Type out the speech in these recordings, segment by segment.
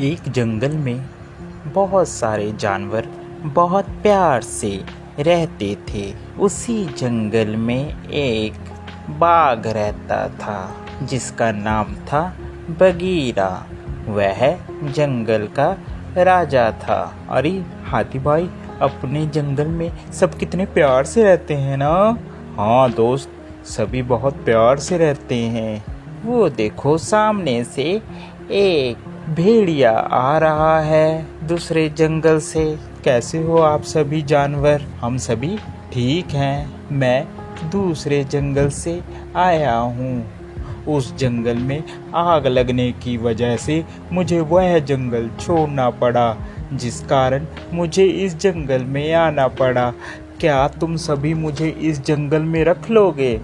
एक जंगल में बहुत सारे जानवर बहुत प्यार से रहते थे। उसी जंगल में एक बाघ रहता था जिसका नाम था बगीरा। वह जंगल का राजा था। अरे हाथी भाई, अपने जंगल में सब कितने प्यार से रहते हैं ना। हाँ दोस्त, सभी बहुत प्यार से रहते हैं। वो देखो, सामने से एक भेड़िया आ रहा है दूसरे जंगल से। कैसे हो आप सभी जानवर? हम सभी ठीक हैं। मैं दूसरे जंगल से आया हूँ। उस जंगल में आग लगने की वजह से मुझे वह जंगल छोड़ना पड़ा, जिस कारण मुझे इस जंगल में आना पड़ा। क्या तुम सभी मुझे इस जंगल में रख लोगे?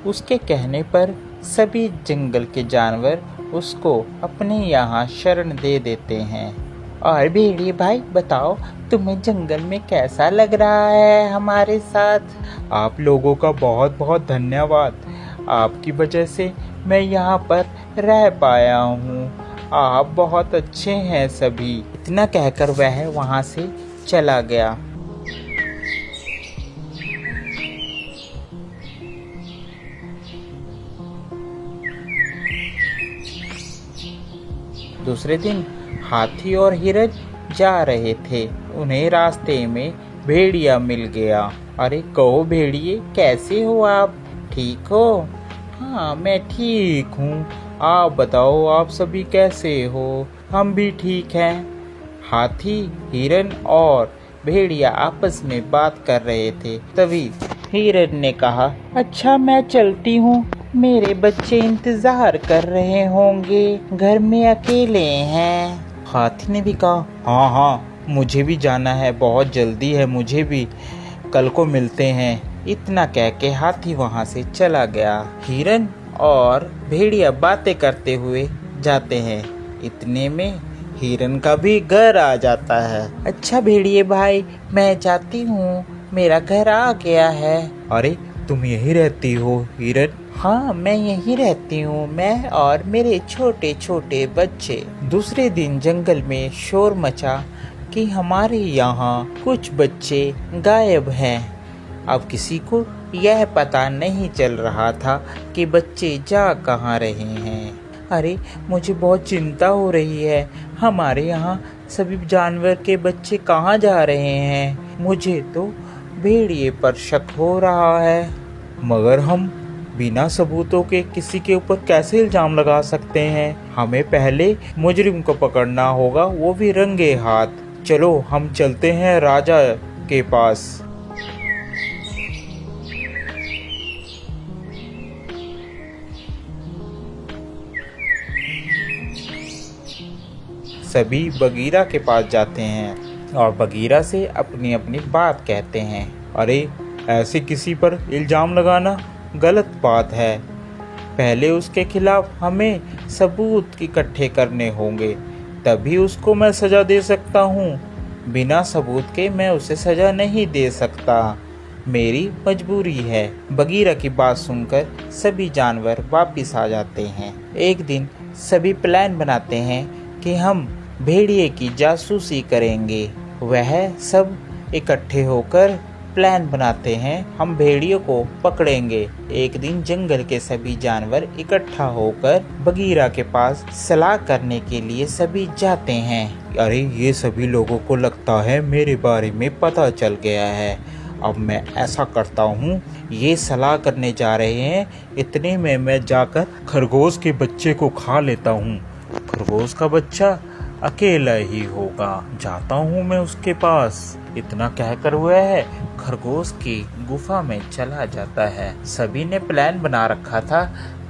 उसके कहने पर सभी जंगल के जानवर उसको अपने यहाँ शरण दे देते हैं। और भेड़िए भाई बताओ, तुम्हें जंगल में कैसा लग रहा है हमारे साथ? आप लोगों का बहुत बहुत धन्यवाद। आपकी वजह से मैं यहाँ पर रह पाया हूँ। आप बहुत अच्छे हैं सभी। इतना कहकर वह वहाँ से चला गया। दूसरे दिन हाथी और हिरन जा रहे थे। उन्हें रास्ते में भेड़िया मिल गया। अरे कहो भेड़िए, कैसे हो आप? ठीक हो? हाँ मैं ठीक हूँ। आप बताओ, आप सभी कैसे हो? हम भी ठीक हैं। हाथी, हिरन और भेड़िया आपस में बात कर रहे थे। तभी हिरन ने कहा, अच्छा मैं चलती हूँ, मेरे बच्चे इंतजार कर रहे होंगे, घर में अकेले हैं। हाथी ने भी कहा, हाँ हाँ मुझे भी जाना है, बहुत जल्दी है मुझे भी, कल को मिलते हैं। इतना कह के हाथी वहाँ से चला गया। हिरन और भेड़िया बातें करते हुए जाते हैं। इतने में हिरन का भी घर आ जाता है। अच्छा भेड़िए भाई, मैं जाती हूँ, मेरा घर आ गया है। अरे तुम यहीं रहती हो हिरन? हाँ मैं यहीं रहती हूँ, मैं और मेरे छोटे छोटे बच्चे। दूसरे दिन जंगल में शोर मचा कि हमारे यहाँ कुछ बच्चे गायब हैं। अब किसी को यह पता नहीं चल रहा था कि बच्चे जा कहाँ रहे हैं। अरे मुझे बहुत चिंता हो रही है, हमारे यहाँ सभी जानवर के बच्चे कहाँ जा रहे हैं। मुझे तो भेड़िए पर शक हो रहा है। मगर हम बिना सबूतों के किसी के ऊपर कैसे इल्जाम लगा सकते हैं? हमें पहले मुजरिम को पकड़ना होगा, वो भी रंगे हाथ। चलो हम चलते हैं राजा के पास। सभी बगीरा के पास जाते हैं और बगीरा से अपनी अपनी बात कहते हैं। अरे ऐसे किसी पर इल्जाम लगाना गलत बात है। पहले उसके खिलाफ हमें सबूत इकट्ठे करने होंगे, तभी उसको मैं सज़ा दे सकता हूँ। बिना सबूत के मैं उसे सज़ा नहीं दे सकता, मेरी मजबूरी है। बगीरा की बात सुनकर सभी जानवर वापिस आ जाते हैं। एक दिन सभी प्लान बनाते हैं कि हम भेड़िए की जासूसी करेंगे। वह सब इकट्ठे होकर प्लान बनाते हैं, हम भेड़ियों को पकड़ेंगे। एक दिन जंगल के सभी जानवर इकट्ठा होकर बगीरा के पास सलाह करने के लिए सभी जाते हैं। अरे ये सभी लोगों को लगता है मेरे बारे में पता चल गया है। अब मैं ऐसा करता हूँ, ये सलाह करने जा रहे हैं, इतने में मैं जाकर खरगोश के बच्चे को खा लेता हूँ। खरगोश का बच्चा अकेला ही होगा, जाता हूँ मैं उसके पास। इतना कहकर वह खरगोश की गुफा में चला जाता है। सभी ने प्लान बना रखा था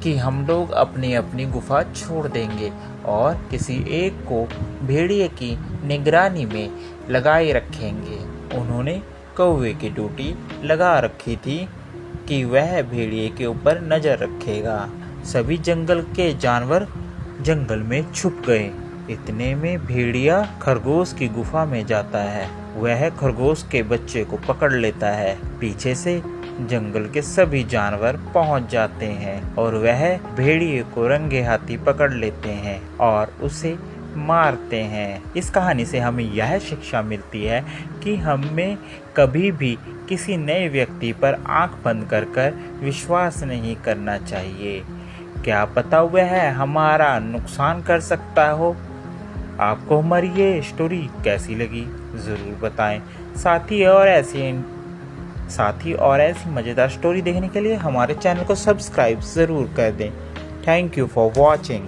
कि हम लोग अपनी अपनी गुफा छोड़ देंगे और किसी एक को भेड़िए की निगरानी में लगाए रखेंगे। उन्होंने कौवे की ड्यूटी लगा रखी थी कि वह भेड़िए के ऊपर नजर रखेगा। सभी जंगल के जानवर जंगल में छुप गए। इतने में भेड़िया खरगोश की गुफा में जाता है। वह खरगोश के बच्चे को पकड़ लेता है। पीछे से जंगल के सभी जानवर पहुंच जाते हैं और वह भेड़िए को रंगे हाथी पकड़ लेते हैं और उसे मारते हैं। इस कहानी से हमें यह शिक्षा मिलती है कि हमें कभी भी किसी नए व्यक्ति पर आंख बंद कर विश्वास नहीं करना चाहिए। क्या पता वह हमारा नुकसान कर सकता हो। आपको हमारी ये स्टोरी कैसी लगी ज़रूर बताएं। साथ ही और ऐसी मज़ेदार स्टोरी देखने के लिए हमारे चैनल को सब्सक्राइब ज़रूर कर दें। Thank you for watching.